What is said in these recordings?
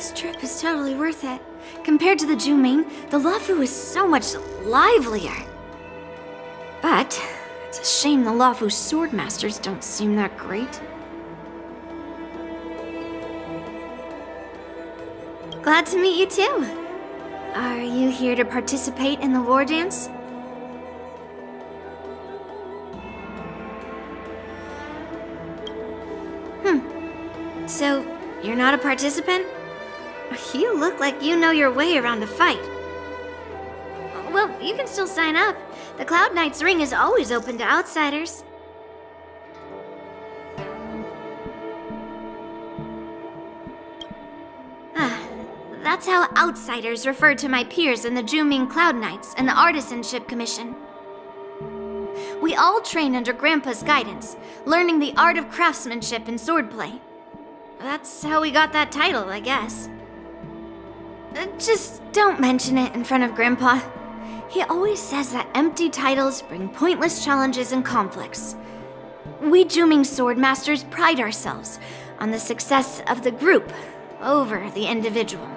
This trip is totally worth it. Compared to the Zhuming, the Luofu is so much livelier. But it's a shame the Luofu swordmasters don't seem that great. Glad to meet you too. Are you here to participate in the Wardance? So, you're not a participant? You look like you know your way around a fight. Well, you can still sign up. The Cloud Knight's ring is always open to outsiders. That's how outsiders refer to my peers in the Zhuming Cloud Knights and the Artisanship Commission. We all train under Grandpa's guidance, learning the art of craftsmanship and swordplay. That's how we got that title, I guess. Just don't mention it in front of Grandpa. He always says that empty titles bring pointless challenges and conflicts. We Zhuming swordmasters pride ourselves on the success of the group over the individual.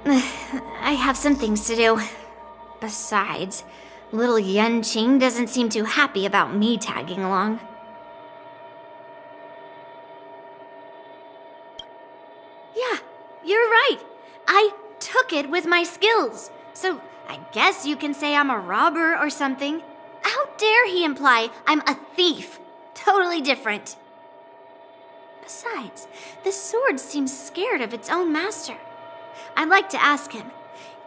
I have some things to do. Besides, little Yanqing doesn't seem too happy about me tagging along. Yeah, you're right. I took it with my skills. So I guess you can say I'm a robber or something. How dare he imply I'm a thief? Totally different. Besides, the sword seems scared of its own master. I'd like to ask him,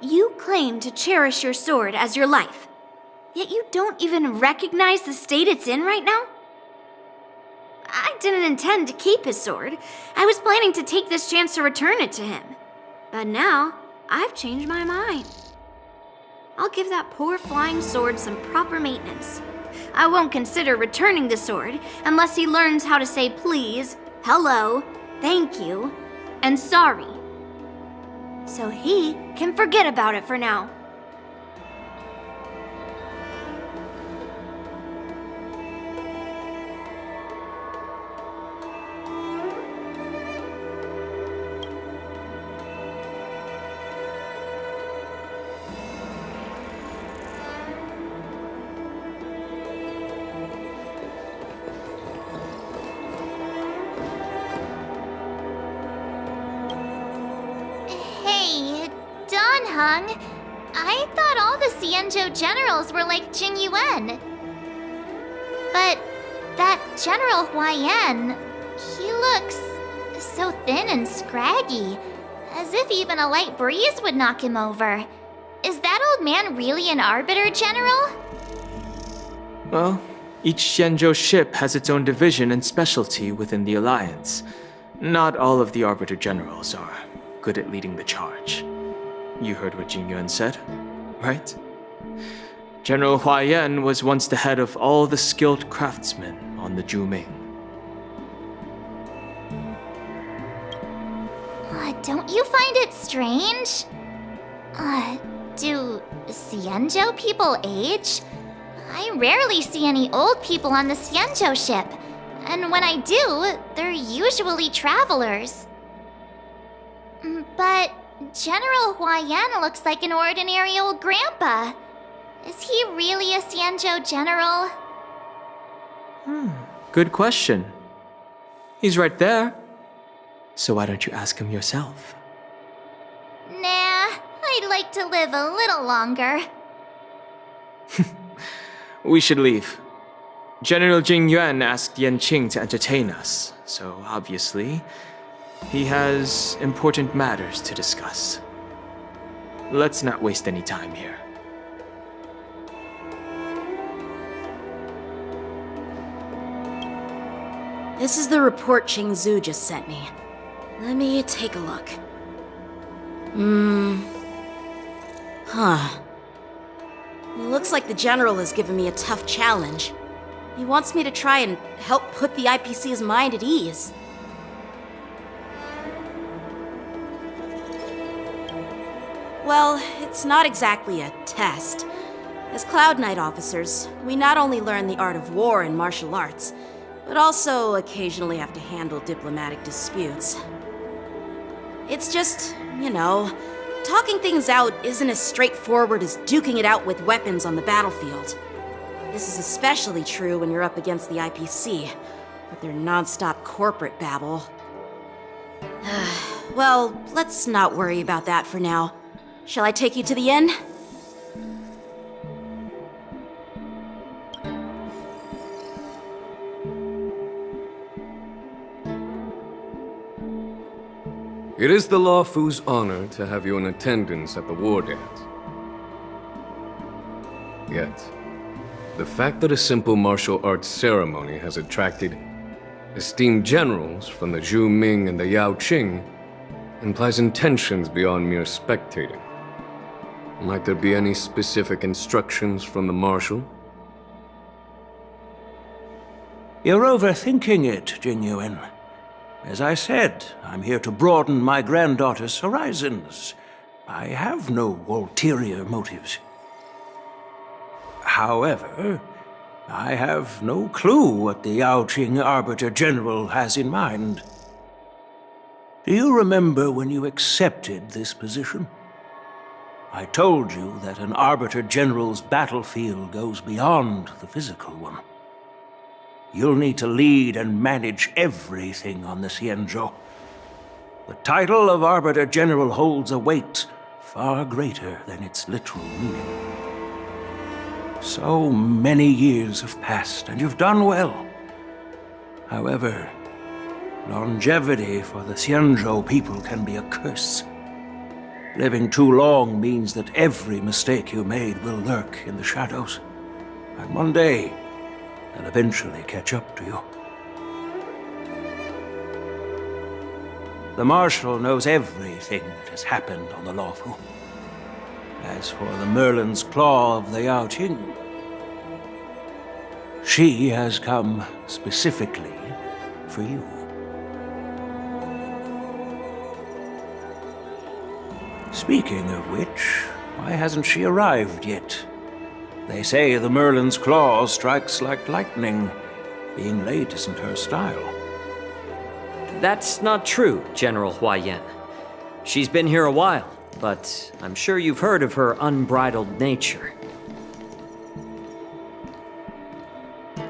you claim to cherish your sword as your life, yet you don't even recognize the state it's in right now? I didn't intend to keep his sword. I was planning to take this chance to return it to him. But now, I've changed my mind. I'll give that poor flying sword some proper maintenance. I won't consider returning the sword unless he learns how to say please, hello, thank you, and sorry. So he can forget about it for now. I thought all the Xianzhou generals were like Jing Yuan. But that General Huaiyan, he looks so thin and scraggy, as if even a light breeze would knock him over. Is that old man really an Arbiter General? Well, each Xianzhou ship has its own division and specialty within the Alliance. Not all of the Arbiter Generals are good at leading the charge. You heard what Jing Yuan said, right? General Huaiyan was once the head of all the skilled craftsmen on the Zhuming. Don't you find it strange? Do Xianzhou people age? I rarely see any old people on the Xianzhou ship. And when I do, they're usually travelers. But General Huaiyan looks like an ordinary old grandpa. Is he really a Xianzhou general? Good question. He's right there. So why don't you ask him yourself? Nah, I'd like to live a little longer. We should leave. General Jing Yuan asked Yanqing to entertain us, so obviously, he has important matters to discuss. Let's not waste any time here. This is the report Xianzhou just sent me. Let me take a look. Looks like the General has given me a tough challenge. He wants me to try and help put the IPC's mind at ease. Well, it's not exactly a test. As Cloud Knight officers, we not only learn the art of war and martial arts, but also occasionally have to handle diplomatic disputes. It's just, talking things out isn't as straightforward as duking it out with weapons on the battlefield. This is especially true when you're up against the IPC, with their non-stop corporate babble. Well, let's not worry about that for now. Shall I take you to the inn? It is the Luofu's honor to have you in attendance at the Wardance. Yet, the fact that a simple martial arts ceremony has attracted esteemed generals from the Zhu Ming and the Yanqing implies intentions beyond mere spectating. Might there be any specific instructions from the Marshal? You're overthinking it, Jingyuan. As I said, I'm here to broaden my granddaughter's horizons. I have no ulterior motives. However, I have no clue what the Yaoqing Arbiter General has in mind. Do you remember when you accepted this position? I told you that an Arbiter General's battlefield goes beyond the physical one. You'll need to lead and manage everything on the Xianzhou. The title of Arbiter General holds a weight far greater than its literal meaning. So many years have passed, and you've done well. However, longevity for the Xianzhou people can be a curse. Living too long means that every mistake you made will lurk in the shadows. And one day, they'll eventually catch up to you. The Marshal knows everything that has happened on the Luofu. As for the Merlin's Claw of the Yaoqing, she has come specifically for you. Speaking of which, why hasn't she arrived yet? They say the Merlin's Claw strikes like lightning. Being late isn't her style. That's not true, General Huaiyan. She's been here a while, but I'm sure you've heard of her unbridled nature.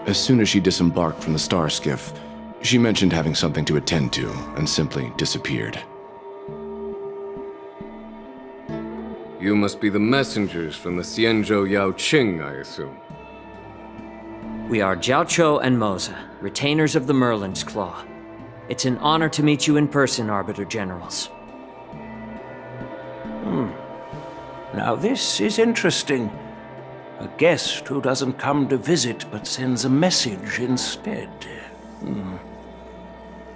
As soon as she disembarked from the star skiff, she mentioned having something to attend to and simply disappeared. You must be the messengers from the Xianzhou Yaoqing, I assume. We are Jiaoqiu and Moza, retainers of the Merlin's Claw. It's an honor to meet you in person, Arbiter Generals. Now this is interesting. A guest who doesn't come to visit but sends a message instead.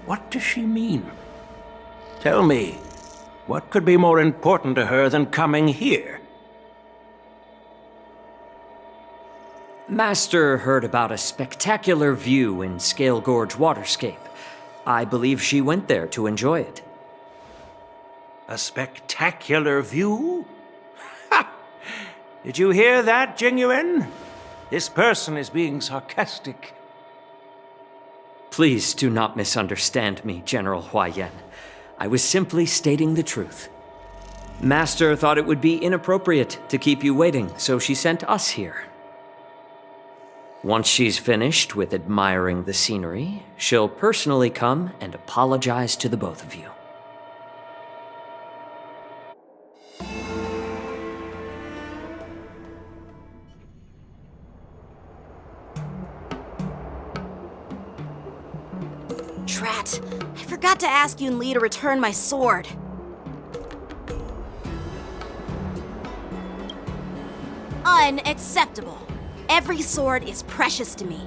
What does she mean? Tell me, what could be more important to her than coming here? Master heard about a spectacular view in Scale Gorge Waterscape. I believe she went there to enjoy it. A spectacular view? Ha! Did you hear that, Jingyuan? This person is being sarcastic. Please do not misunderstand me, General Huaiyan. I was simply stating the truth. Master thought it would be inappropriate to keep you waiting, so she sent us here. Once she's finished with admiring the scenery, she'll personally come and apologize to the both of you. Drat, I forgot to ask Yun Li to return my sword. Unacceptable. Every sword is precious to me.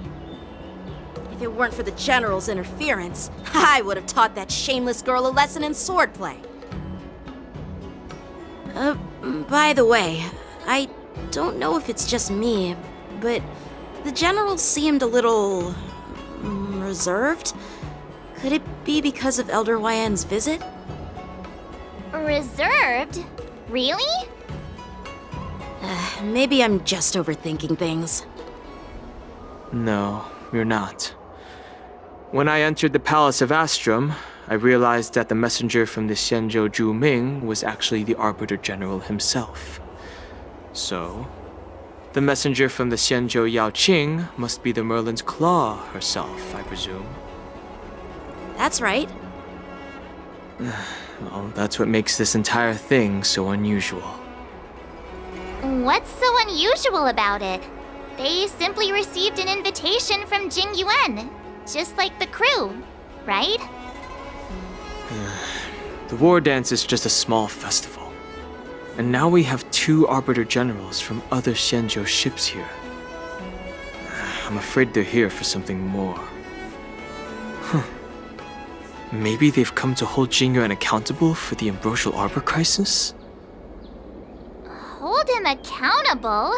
If it weren't for the General's interference, I would have taught that shameless girl a lesson in swordplay. By the way, I don't know if it's just me, but the General seemed a little reserved. Could it be because of Elder Huaiyan's visit? Reserved? Really? Maybe I'm just overthinking things. No, you're not. When I entered the Palace of Astrum, I realized that the messenger from the Xianzhou Luofu was actually the Arbiter General himself. So, the messenger from the Xianzhou Yanqing must be the Merlin's Claw herself, I presume. That's right. Well, that's what makes this entire thing so unusual. What's so unusual about it? They simply received an invitation from Jingyuan, just like the crew, right? The Wardance is just a small festival. And now we have 2 Arbiter Generals from other Xianzhou ships here. I'm afraid they're here for something more. Maybe they've come to hold Jingyuan accountable for the Ambrosial Arbor crisis? Hold him accountable?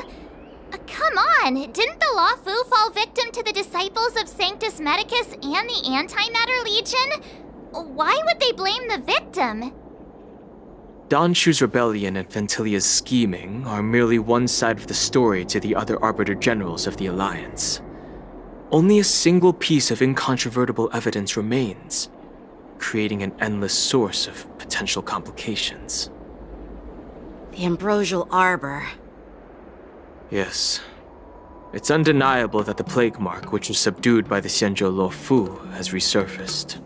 Come on, didn't the Luofu fall victim to the disciples of Sanctus Medicus and the Antimatter Legion? Why would they blame the victim? Donshu's rebellion and Ventilia's scheming are merely one side of the story to the other Arbiter Generals of the Alliance. Only a single piece of incontrovertible evidence remains, creating an endless source of potential complications. The Ambrosial Arbor. Yes. It's undeniable that the plague mark, which was subdued by the Xianzhou Luofu, has resurfaced.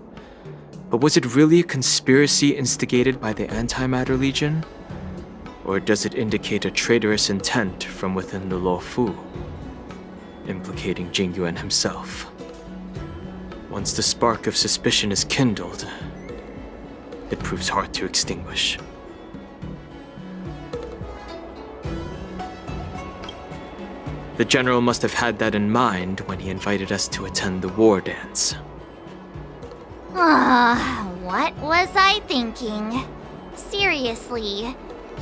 But was it really a conspiracy instigated by the Antimatter Legion? Or does it indicate a traitorous intent from within the Luofu, implicating Jingyuan himself? Once the spark of suspicion is kindled, it proves hard to extinguish. The General must have had that in mind when he invited us to attend the Wardance. What was I thinking? Seriously,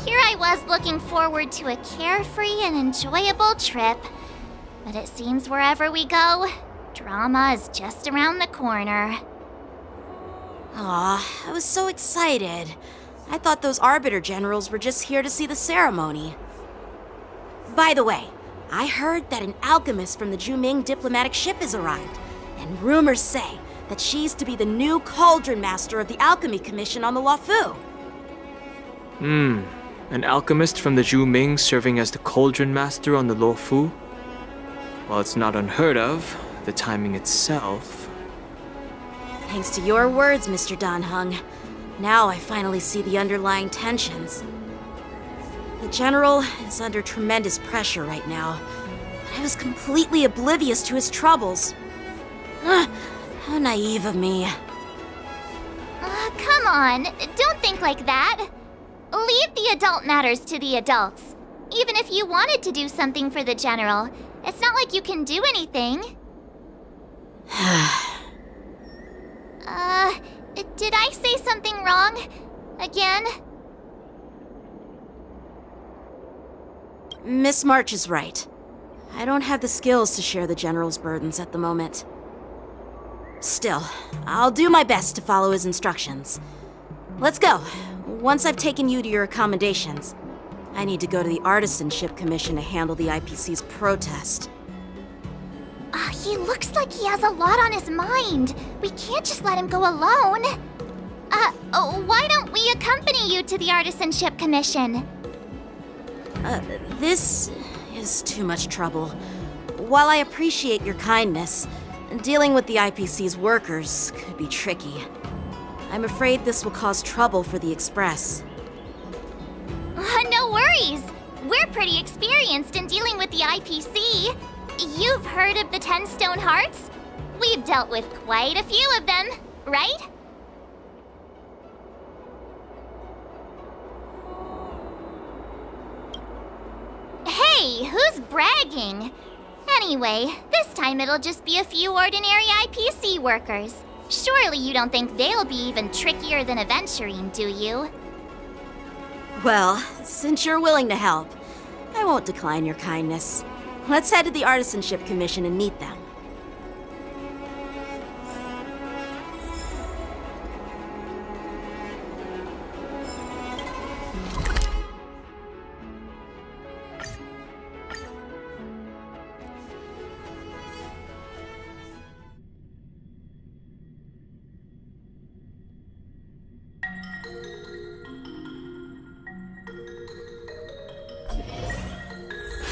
here I was looking forward to a carefree and enjoyable trip. But it seems wherever we go, drama is just around the corner. Aw, I was so excited. I thought those Arbiter Generals were just here to see the ceremony. By the way, I heard that an alchemist from the Zhuming diplomatic ship has arrived, and rumors say that she's to be the new Cauldron Master of the Alchemy Commission on the Luofu. An alchemist from the Zhuming serving as the Cauldron Master on the Luofu? While it's not unheard of, the timing itself... Thanks to your words, Mr. Danheng. Now I finally see the underlying tensions. The General is under tremendous pressure right now, but I was completely oblivious to his troubles. How naive of me. Come on, don't think like that. Leave the adult matters to the adults. Even if you wanted to do something for the General, it's not like you can do anything. Did I say something wrong? Again? Miss March is right. I don't have the skills to share the General's burdens at the moment. Still, I'll do my best to follow his instructions. Let's go. Once I've taken you to your accommodations, I need to go to the Artisanship Commission to handle the IPC's protest. He looks like he has a lot on his mind. We can't just let him go alone. Why don't we accompany you to the Artisanship Commission? This is too much trouble. While I appreciate your kindness, dealing with the IPC's workers could be tricky. I'm afraid this will cause trouble for the Express. No worries. We're pretty experienced in dealing with the IPC. You've heard of the 10 Stone Hearts? We've dealt with quite a few of them, right? Hey, who's bragging? Anyway, this time it'll just be a few ordinary IPC workers. Surely you don't think they'll be even trickier than Aventurine, do you? Well, since you're willing to help, I won't decline your kindness. Let's head to the Artisanship Commission and meet them.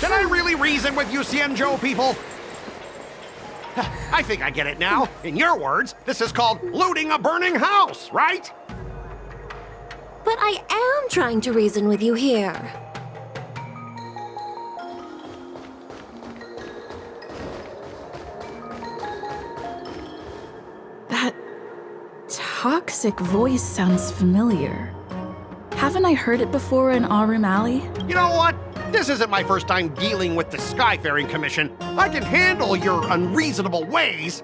Can I really reason with you Xianzhou people? I think I get it now. In your words, this is called looting a burning house, right? But I am trying to reason with you here. That toxic voice sounds familiar. Haven't I heard it before in Aurum Alley? You know what? This isn't my first time dealing with the Skyfaring Commission. I can handle your unreasonable ways.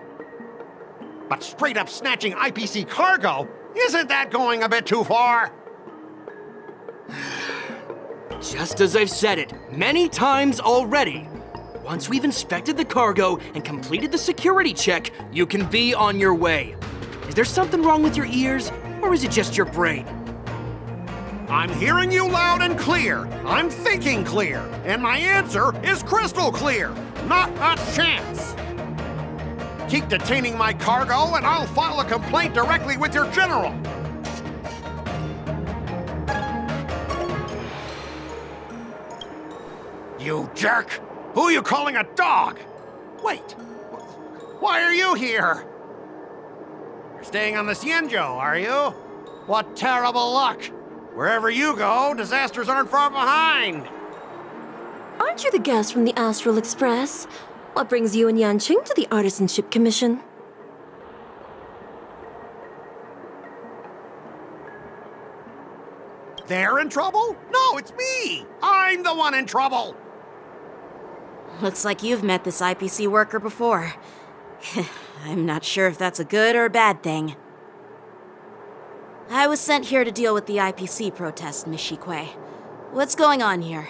But straight up snatching IPC cargo, isn't that going a bit too far? Just as I've said it many times already. Once we've inspected the cargo and completed the security check, you can be on your way. Is there something wrong with your ears, or is it just your brain? I'm hearing you loud and clear. I'm thinking clear. And my answer is crystal clear. Not a chance. Keep detaining my cargo and I'll file a complaint directly with your general. You jerk! Who are you calling a dog? Wait, why are you here? You're staying on the Xianzhou, are you? What terrible luck! Wherever you go, disasters aren't far behind. Aren't you the guest from the Astral Express? What brings you and Yanqing to the Artisanship Commission? They're in trouble? No, it's me! I'm the one in trouble! Looks like you've met this IPC worker before. I'm not sure if that's a good or a bad thing. I was sent here to deal with the IPC protest, Miss Shikui. What's going on here?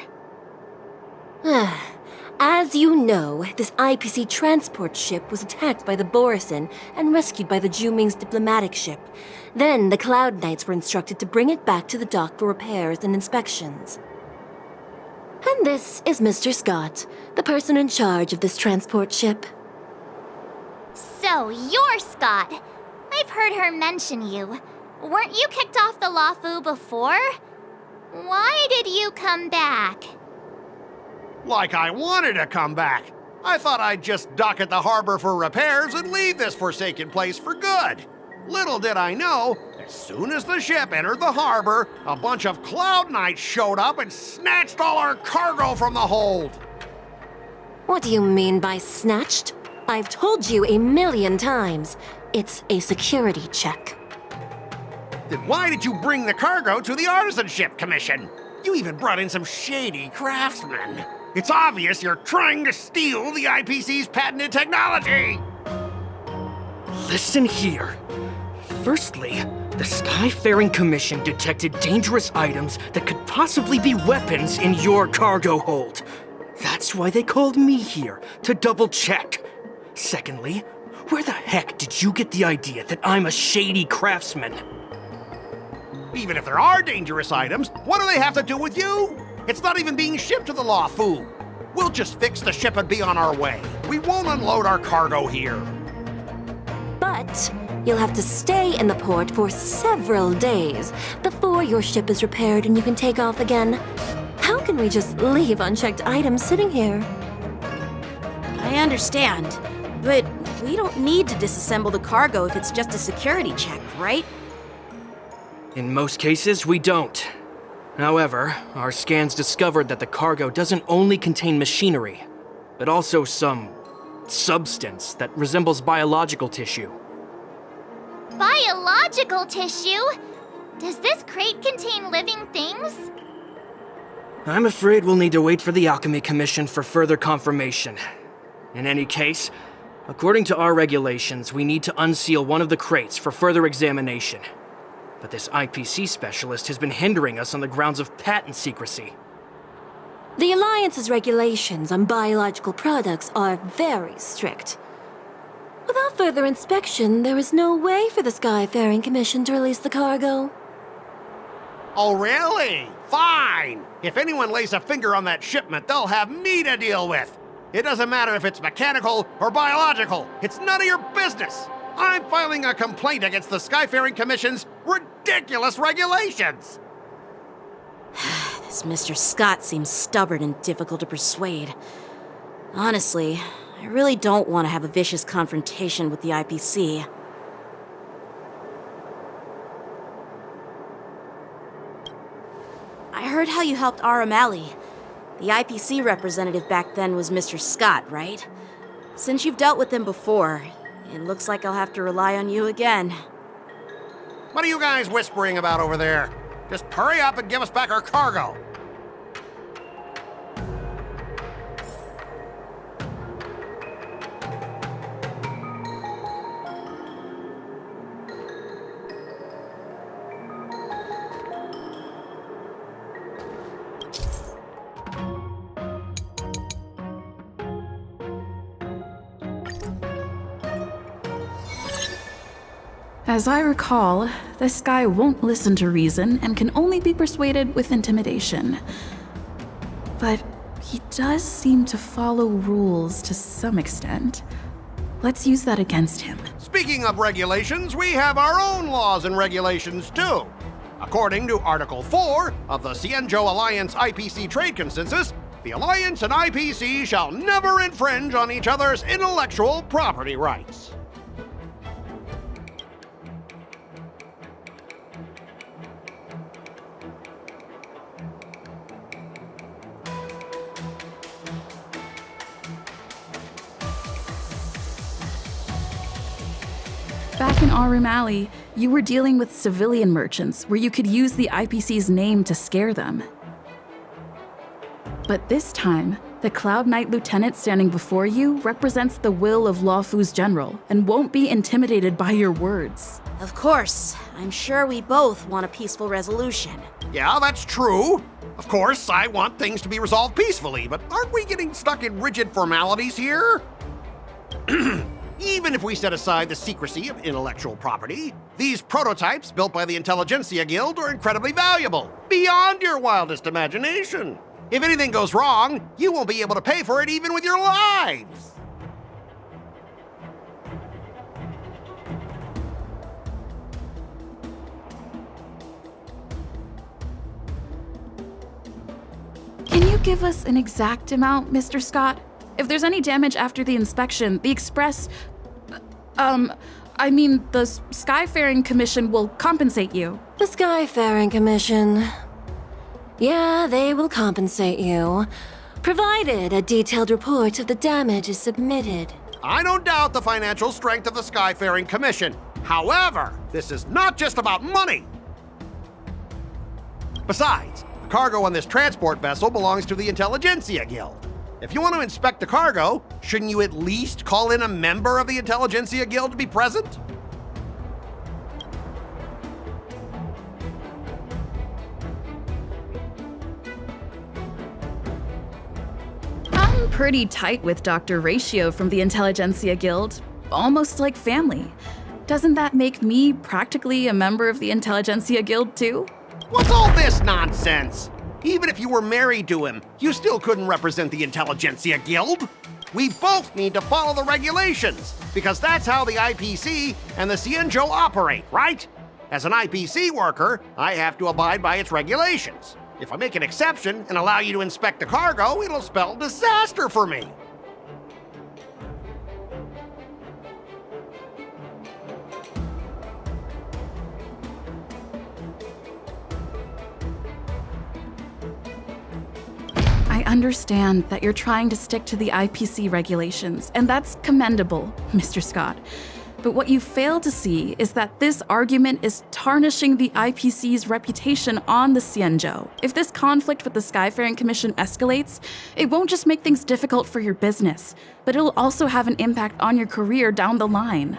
As you know, this IPC transport ship was attacked by the Borisin and rescued by the Zhuming's diplomatic ship. Then the Cloud Knights were instructed to bring it back to the dock for repairs and inspections. And this is Mr. Scott, the person in charge of this transport ship. So, you're Scott. I've heard her mention you. Weren't you kicked off the Luofu before? Why did you come back? Like I wanted to come back. I thought I'd just dock at the harbor for repairs and leave this forsaken place for good. Little did I know, as soon as the ship entered the harbor, a bunch of Cloud Knights showed up and snatched all our cargo from the hold. What do you mean by snatched? I've told you 1,000,000 times. It's a security check. Then why did you bring the cargo to the Artisanship Commission? You even brought in some shady craftsmen. It's obvious you're trying to steal the IPC's patented technology! Listen here. Firstly, the Skyfaring Commission detected dangerous items that could possibly be weapons in your cargo hold. That's why they called me here, to double check. Secondly, where the heck did you get the idea that I'm a shady craftsman? Even if there are dangerous items, what do they have to do with you? It's not even being shipped to the Luofu. We'll just fix the ship and be on our way. We won't unload our cargo here. But you'll have to stay in the port for several days before your ship is repaired and you can take off again. How can we just leave unchecked items sitting here? I understand, but we don't need to disassemble the cargo if it's just a security check, right? In most cases, we don't. However, our scans discovered that the cargo doesn't only contain machinery, but also some substance that resembles biological tissue. Biological tissue? Does this crate contain living things? I'm afraid we'll need to wait for the Alchemy Commission for further confirmation. In any case, according to our regulations, we need to unseal one of the crates for further examination. But this IPC specialist has been hindering us on the grounds of patent secrecy. The Alliance's regulations on biological products are very strict. Without further inspection, there is no way for the Skyfaring Commission to release the cargo. Oh, really? Fine. If anyone lays a finger on that shipment, they'll have me to deal with. It doesn't matter if it's mechanical or biological. It's none of your business. I'm filing a complaint against the Skyfaring Commission's ridiculous regulations. This This Mr. Scott seems stubborn and difficult to persuade. Honestly, I really don't want to have a vicious confrontation with the IPC. I heard how you helped Aramali. The IPC representative back then was Mr. Scott, right? Since you've dealt with him before, it looks like I'll have to rely on you again. What are you guys whispering about over there? Just hurry up and give us back our cargo. As I recall, this guy won't listen to reason and can only be persuaded with intimidation. But he does seem to follow rules to some extent. Let's use that against him. Speaking of regulations, we have our own laws and regulations too. According to Article 4 of the Xianzhou Alliance IPC Trade Consensus, the Alliance and IPC shall never infringe on each other's intellectual property rights. Back in Arum Alley, you were dealing with civilian merchants where you could use the IPC's name to scare them. But this time, the Cloud Knight lieutenant standing before you represents the will of Luofu's general and won't be intimidated by your words. Of course, I'm sure we both want a peaceful resolution. Yeah, that's true. Of course, I want things to be resolved peacefully, but aren't we getting stuck in rigid formalities here? Even if we set aside the secrecy of intellectual property, these prototypes built by the Intelligentsia Guild are incredibly valuable, beyond your wildest imagination. If anything goes wrong, you won't be able to pay for it even with your lives. Can you give us an exact amount, Mr. Scott? If there's any damage after the inspection, the Express... the Skyfaring Commission will compensate you. The Skyfaring Commission. Yeah, they will compensate you, provided a detailed report of the damage is submitted. I don't doubt the financial strength of the Skyfaring Commission. However, this is not just about money. Besides, the cargo on this transport vessel belongs to the Intelligentsia Guild. If you want to inspect the cargo, shouldn't you at least call in a member of the Intelligentsia Guild to be present? I'm pretty tight with Dr. Ratio from the Intelligentsia Guild, almost like family. Doesn't that make me practically a member of the Intelligentsia Guild too? What's all this nonsense? Even if you were married to him, you still couldn't represent the Intelligentsia Guild. We both need to follow the regulations, because that's how the IPC and the Xianzhou operate, right? As an IPC worker, I have to abide by its regulations. If I make an exception and allow you to inspect the cargo, it'll spell disaster for me. I understand that you're trying to stick to the IPC regulations, and that's commendable, Mr. Scott. But what you fail to see is that this argument is tarnishing the IPC's reputation on the Xianzhou. If this conflict with the Skyfaring Commission escalates, it won't just make things difficult for your business, but it'll also have an impact on your career down the line.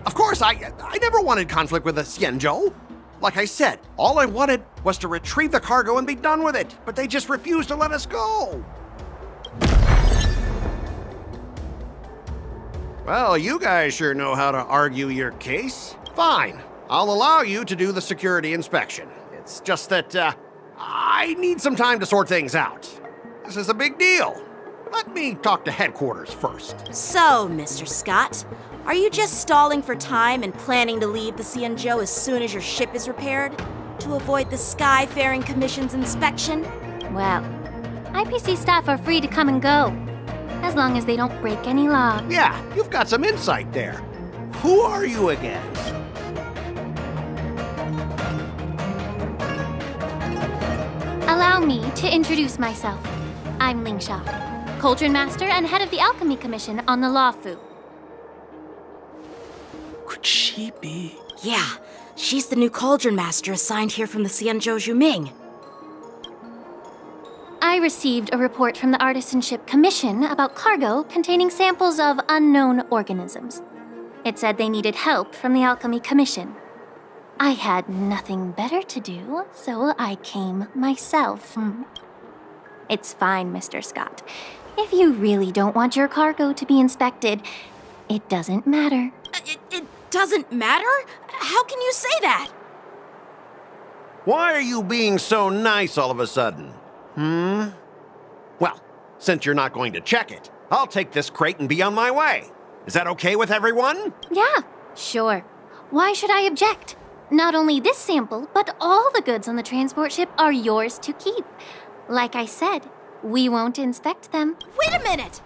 Of course, I never wanted conflict with the Xianzhou. Like I said, all I wanted was to retrieve the cargo and be done with it, but they just refused to let us go. Well, you guys sure know how to argue your case. Fine, I'll allow you to do the security inspection. It's just that, I need some time to sort things out. This is a big deal. Let me talk to headquarters first. So, Mr. Scott, are you just stalling for time and planning to leave the Xianzhou as soon as your ship is repaired? to avoid the Skyfaring Commission's inspection? Well, IPC staff are free to come and go, as long as they don't break any law. Yeah, you've got some insight there. Who are you again? Allow me to introduce myself. I'm Lingsha, Cauldron Master and head of the Alchemy Commission on the Luofu. Could she be? Yeah, she's the new Cauldron Master assigned here from the Xianzhou Luofu. I received a report from the Artisanship Commission about cargo containing samples of unknown organisms. It said they needed help from the Alchemy Commission. I had nothing better to do, so I came myself. It's fine, Mr. Scott. If you really don't want your cargo to be inspected, it doesn't matter. It doesn't matter? How can you say that? Why are you being so nice all of a sudden? Well, since you're not going to check it, I'll take this crate and be on my way. Is that okay with everyone? Yeah, sure. Why should I object? Not only this sample, but all the goods on the transport ship are yours to keep. Like I said, we won't inspect them. Wait a minute!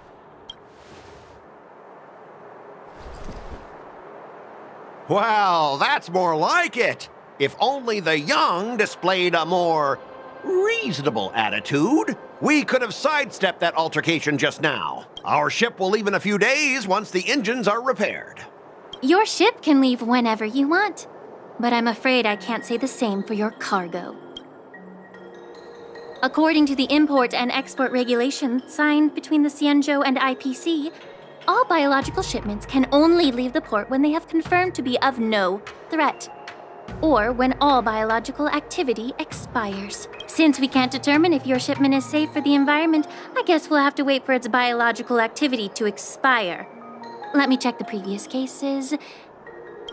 Well, that's more like it. If only the young displayed a more reasonable attitude, we could have sidestepped that altercation just now. Our ship will leave in a few days once the engines are repaired. Your ship can leave whenever you want, but I'm afraid I can't say the same for your cargo. According to the import and export regulations signed between the Xianzhou and IPC, all biological shipments can only leave the port when they have confirmed to be of no threat, or when all biological activity expires. Since we can't determine if your shipment is safe for the environment, I guess we'll have to wait for its biological activity to expire. Let me check the previous cases.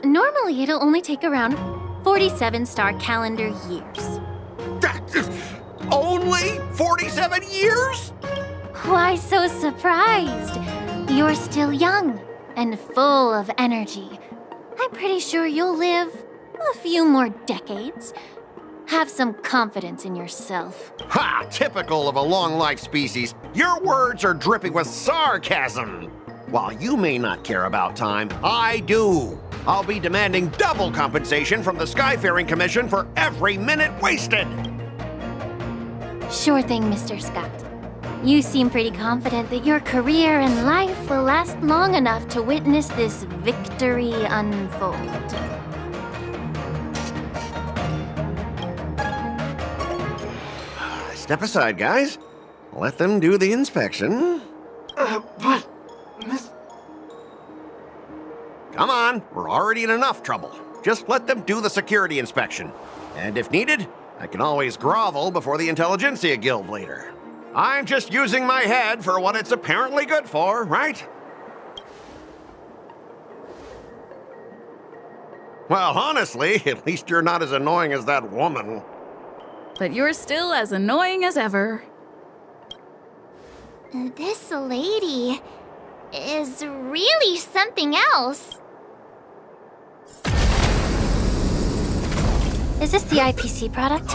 Normally, it'll only take around 47 star calendar years. Only 47 years? Why so surprised? You're still young and full of energy. I'm pretty sure you'll live a few more decades. Have some confidence in yourself. Ha! Typical of a long-life species. Your words are dripping with sarcasm. While you may not care about time, I do. I'll be demanding double compensation from the Skyfaring Commission for every minute wasted. Sure thing, Mr. Scott. You seem pretty confident that your career and life will last long enough to witness this victory unfold. Step aside, guys. Let them do the inspection. But, Miss... Come on, we're already in enough trouble. Just let them do the security inspection. And if needed, I can always grovel before the Intelligentsia Guild later. I'm just using my head for what it's apparently good for, right? Well, honestly, at least you're not as annoying as that woman. But you're still as annoying as ever. This lady is really something else. Is this the IPC product?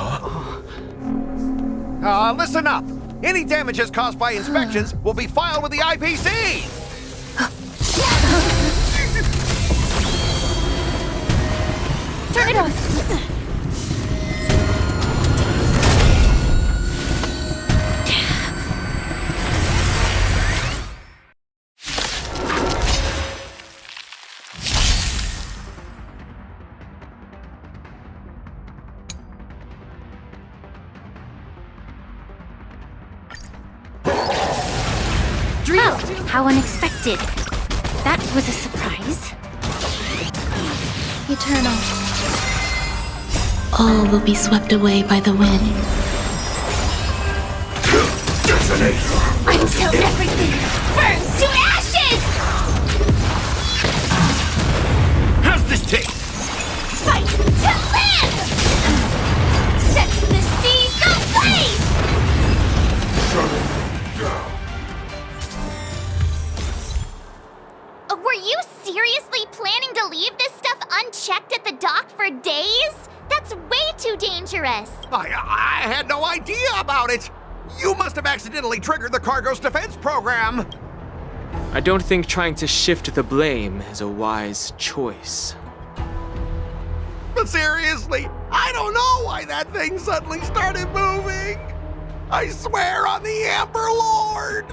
Listen up. Any damages caused by inspections will be filed with the IPC. Turn it off! Oh, how unexpected. That was a surprise. Eternal. All will be swept away by the wind. Until everything burns to ashes! How's this taste? Fight to live! Set the seas ablaze! Were you seriously planning to leave this stuff unchecked at the dock for days? That's way too dangerous. I had no idea about it. You must have accidentally triggered the cargo's defense program. I don't think trying to shift the blame is a wise choice. But seriously, I don't know why that thing suddenly started moving. I swear on the Amber Lord.